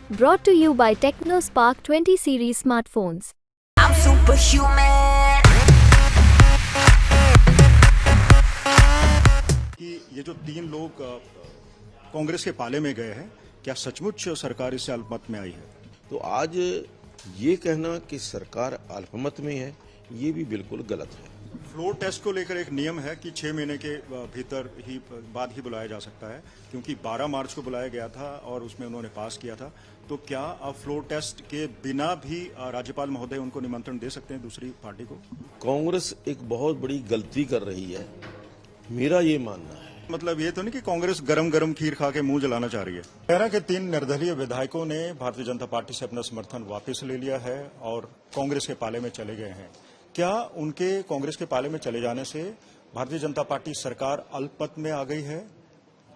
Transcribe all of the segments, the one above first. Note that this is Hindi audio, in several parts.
Brought to you by TechnoSpark 20 series smartphones. I'm superhuman. कि ये जो 3 लोग कांग्रेस के पाले में गए हैं, क्या सचमुच सरकार इससे अल्पमत में आई है? तो आज ये कहना कि सरकार अल्पमत में है, ये भी बिल्कुल गलत है। फ्लोर टेस्ट को लेकर एक नियम है कि 6 महीने के भीतर ही बाद ही बुलाया जा सकता है, क्योंकि 12 मार्च को बुलाया गया था और उसमें उन्होंने पास किया था। तो क्या अब फ्लोर टेस्ट के बिना भी राज्यपाल महोदय उनको निमंत्रण दे सकते हैं दूसरी पार्टी को? कांग्रेस एक बहुत बड़ी गलती कर रही है, मेरा ये मानना है। मतलब ये तो नहीं कि कांग्रेस गरम गरम खीर खा के मुंह जलाना चाह रही है। तेरह के 3 निर्दलीय विधायकों ने भारतीय जनता पार्टी से अपना समर्थन वापस ले लिया है और कांग्रेस के पाले में चले गए हैं। क्या उनके कांग्रेस के पाले में चले जाने से भारतीय जनता पार्टी सरकार अल्पमत में आ गई है,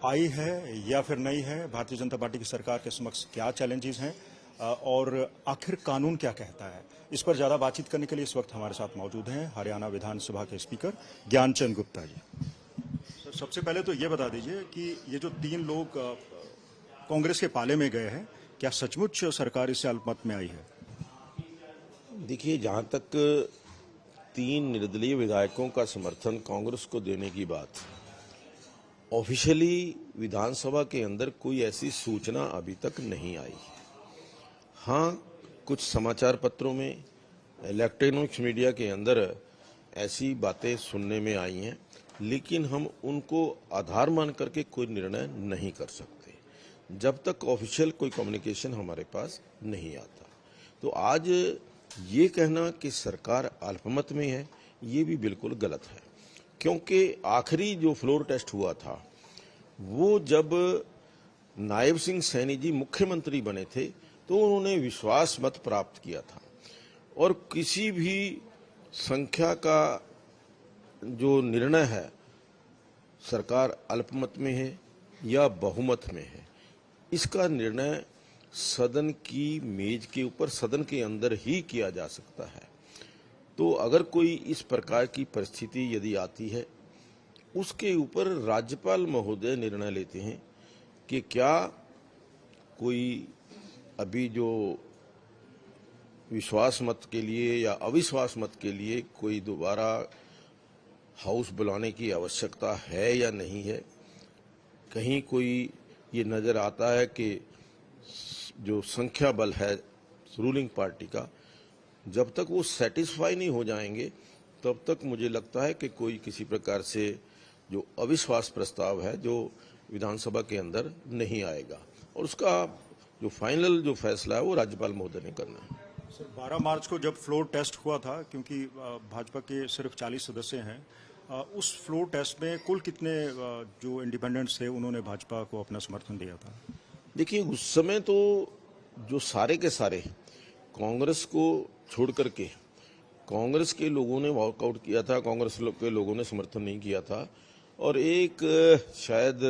आई है या फिर नहीं है? भारतीय जनता पार्टी की सरकार के समक्ष क्या चैलेंजेस हैं और आखिर कानून क्या कहता है? इस पर ज्यादा बातचीत करने के लिए इस वक्त हमारे साथ मौजूद हैं हरियाणा विधानसभा के स्पीकर ज्ञानचंद गुप्ता जी। सर, सबसे पहले तो ये बता दीजिए कि ये जो 3 लोग कांग्रेस के पाले में गए हैं, क्या सचमुच सरकार इससे अल्पमत में आई है? देखिए, जहां तक 3 निर्दलीय विधायकों का समर्थन कांग्रेस को देने की बात, ऑफिशियली विधानसभा के अंदर कोई ऐसी सूचना अभी तक नहीं आई। हाँ, कुछ समाचार पत्रों में, इलेक्ट्रॉनिक्स मीडिया के अंदर ऐसी बातें सुनने में आई हैं, लेकिन हम उनको आधार मान करके कोई निर्णय नहीं कर सकते जब तक ऑफिशियल कोई कम्युनिकेशन हमारे पास नहीं आता। तो आज ये कहना कि सरकार अल्पमत में है, ये भी बिल्कुल गलत है, क्योंकि आखिरी जो फ्लोर टेस्ट हुआ था वो जब नायब सिंह सैनी जी मुख्यमंत्री बने थे तो उन्होंने विश्वास मत प्राप्त किया था और किसी भी संख्या का जो निर्णय है, सरकार अल्पमत में है या बहुमत में है, इसका निर्णय सदन की मेज के ऊपर, सदन के अंदर ही किया जा सकता है। तो अगर कोई इस प्रकार की परिस्थिति यदि आती है, उसके ऊपर राज्यपाल महोदय निर्णय लेते हैं कि क्या कोई अभी जो विश्वास मत के लिए या अविश्वास मत के लिए कोई दोबारा हाउस बुलाने की आवश्यकता है या नहीं है। कहीं कोई ये नजर आता है कि जो संख्या बल है रूलिंग पार्टी का, जब तक वो सेटिस्फाई नहीं हो जाएंगे तब तक मुझे लगता है कि कोई किसी प्रकार से जो अविश्वास प्रस्ताव है जो विधानसभा के अंदर नहीं आएगा और उसका जो फाइनल जो फैसला है वो राज्यपाल महोदय ने करना है। सर, 12 मार्च को जब फ्लोर टेस्ट हुआ था, क्योंकि भाजपा के सिर्फ 40 सदस्य हैं, उस फ्लोर टेस्ट में कुल कितने जो इंडिपेंडेंट्स थे उन्होंने भाजपा को अपना समर्थन दिया था? देखिए, उस समय तो जो सारे के सारे कांग्रेस को छोड़ करके कांग्रेस के लोगों ने वॉकआउट किया था, कांग्रेस के लोगों ने समर्थन नहीं किया था और एक शायद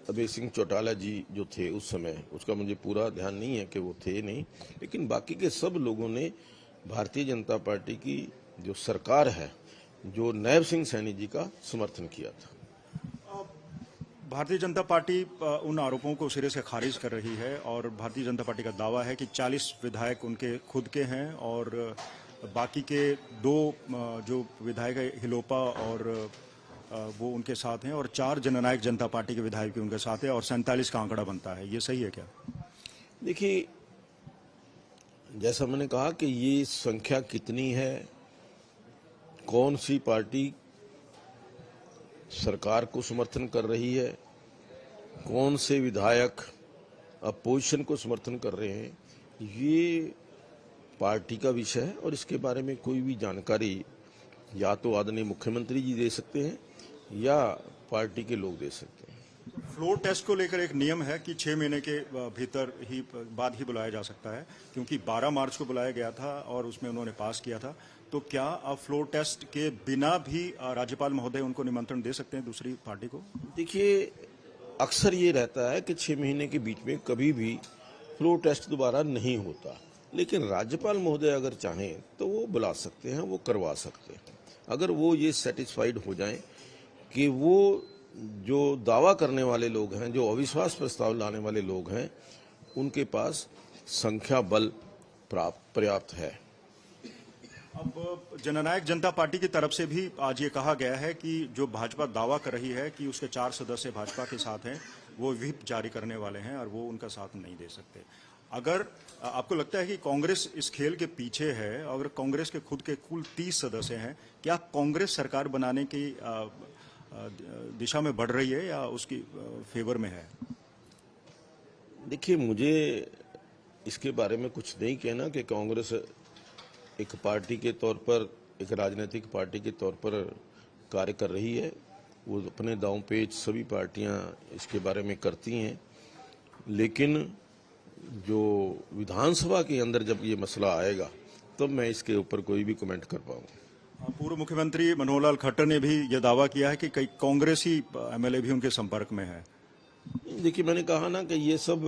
अभय सिंह चौटाला जी जो थे उस समय, उसका मुझे पूरा ध्यान नहीं है कि वो थे नहीं, लेकिन बाकी के सब लोगों ने भारतीय जनता पार्टी की जो सरकार है, जो नायब सिंह सैनी जी का समर्थन किया था। भारतीय जनता पार्टी उन आरोपों को सिरे से खारिज कर रही है और भारतीय जनता पार्टी का दावा है कि 40 विधायक उनके खुद के हैं और बाकी के 2 जो विधायक है हिलोपा और वो उनके साथ हैं और 4 जननायक जनता पार्टी के विधायक भी उनके साथ हैं और 47 का आंकड़ा बनता है। ये सही है क्या? देखिए, जैसा मैंने कहा कि ये संख्या कितनी है, कौन सी पार्टी सरकार को समर्थन कर रही है, कौन से विधायक अपोजिशन को समर्थन कर रहे हैं, ये पार्टी का विषय है और इसके बारे में कोई भी जानकारी या तो आदरणीय मुख्यमंत्री जी दे सकते हैं या पार्टी के लोग दे सकते हैं। फ्लोर टेस्ट को लेकर एक नियम है कि 6 महीने के भीतर ही बाद ही बुलाया जा सकता है, क्योंकि 12 मार्च को बुलाया गया था और उसमें उन्होंने पास किया था। तो क्या अब फ्लोर टेस्ट के बिना भी राज्यपाल महोदय उनको निमंत्रण दे सकते हैं दूसरी पार्टी को? देखिए, अक्सर ये रहता है कि 6 महीने के बीच में कभी भी फ्लोर टेस्ट दोबारा नहीं होता, लेकिन राज्यपाल महोदय अगर चाहें तो वो बुला सकते हैं, वो करवा सकते हैं। अगर वो ये सेटिस्फाइड हो जाएं कि वो जो दावा करने वाले लोग हैं, जो अविश्वास प्रस्ताव लाने वाले लोग हैं, उनके पास संख्या बल पर्याप्त है। अब जननायक जनता पार्टी की तरफ से भी आज ये कहा गया है कि जो भाजपा दावा कर रही है कि उसके 4 सदस्य भाजपा के साथ हैं, वो व्हिप जारी करने वाले हैं और वो उनका साथ नहीं दे सकते। अगर आपको लगता है कि कांग्रेस इस खेल के पीछे है, अगर कांग्रेस के खुद के कुल 30 सदस्य हैं, क्या कांग्रेस सरकार बनाने की दिशा में बढ़ रही है या उसकी फेवर में है? देखिए, मुझे इसके बारे में कुछ नहीं कहना कि कांग्रेस एक पार्टी के तौर पर, एक राजनीतिक पार्टी के तौर पर कार्य कर रही है। वो अपने दांव पेच सभी पार्टियां इसके बारे में करती हैं, लेकिन जो विधानसभा के अंदर जब ये मसला आएगा तब मैं इसके ऊपर कोई भी कमेंट कर पाऊंगा। पूर्व मुख्यमंत्री मनोहर लाल खट्टर ने भी यह दावा किया है कि कई कांग्रेसी एमएलए भी उनके संपर्क में है। देखिए, मैंने कहा ना कि ये सब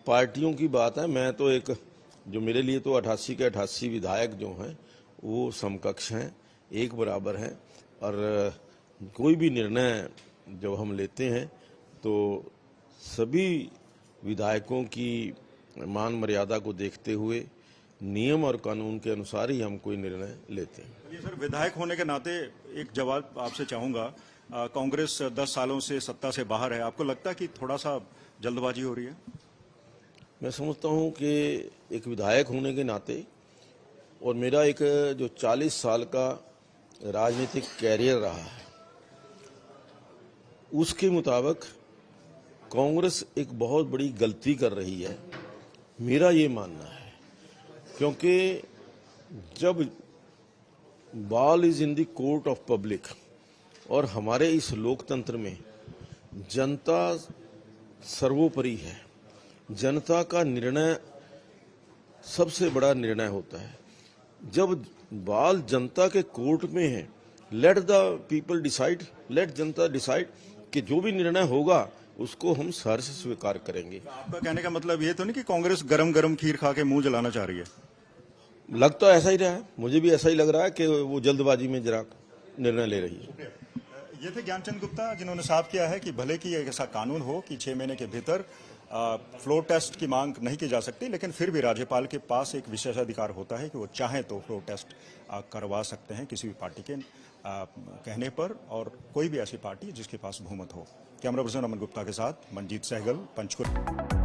पार्टियों की बात है। मैं तो एक, जो मेरे लिए तो 88 के 88 विधायक जो हैं वो समकक्ष हैं, एक बराबर हैं, और कोई भी निर्णय जब हम लेते हैं तो सभी विधायकों की मान मर्यादा को देखते हुए नियम और कानून के अनुसार ही हम कोई निर्णय लेते हैं। ये सर, विधायक होने के नाते एक जवाब आपसे चाहूंगा। कांग्रेस 10 सालों से सत्ता से बाहर है, आपको लगता है कि थोड़ा सा जल्दबाजी हो रही है? मैं समझता हूं कि एक विधायक होने के नाते और मेरा एक जो 40 साल का राजनीतिक कैरियर रहा है, उसके मुताबिक कांग्रेस एक बहुत बड़ी गलती कर रही है, मेरा ये मानना है। क्योंकि जब ball is in the court of public और हमारे इस लोकतंत्र में जनता सर्वोपरि है, जनता का निर्णय सबसे बड़ा निर्णय होता है। जब बॉल जनता के कोर्ट में है, let the people decide, let जनता डिसाइड कि जो भी निर्णय होगा उसको हम सहर्ष स्वीकार करेंगे। आपका कहने का मतलब ये तो नहीं कि कांग्रेस गरम गरम खीर खा के मुंह जलाना चाह रही है? लग तो ऐसा ही रहा है, मुझे भी ऐसा ही लग रहा है कि वो जल्दबाजी में जरा निर्णय ले रही है। ये थे ज्ञानचंद गुप्ता, जिन्होंने साफ किया है कि भले की एक ऐसा कानून हो कि 6 महीने के भीतर फ्लोर टेस्ट की मांग नहीं की जा सकती, लेकिन फिर भी राज्यपाल के पास एक विशेषाधिकार होता है कि वो चाहे तो फ्लोर टेस्ट करवा सकते हैं किसी भी पार्टी के कहने पर, और कोई भी ऐसी पार्टी जिसके पास बहुमत हो। कैमरा पर्सन अमन गुप्ता के साथ मंजीत सहगल, पंचकुला।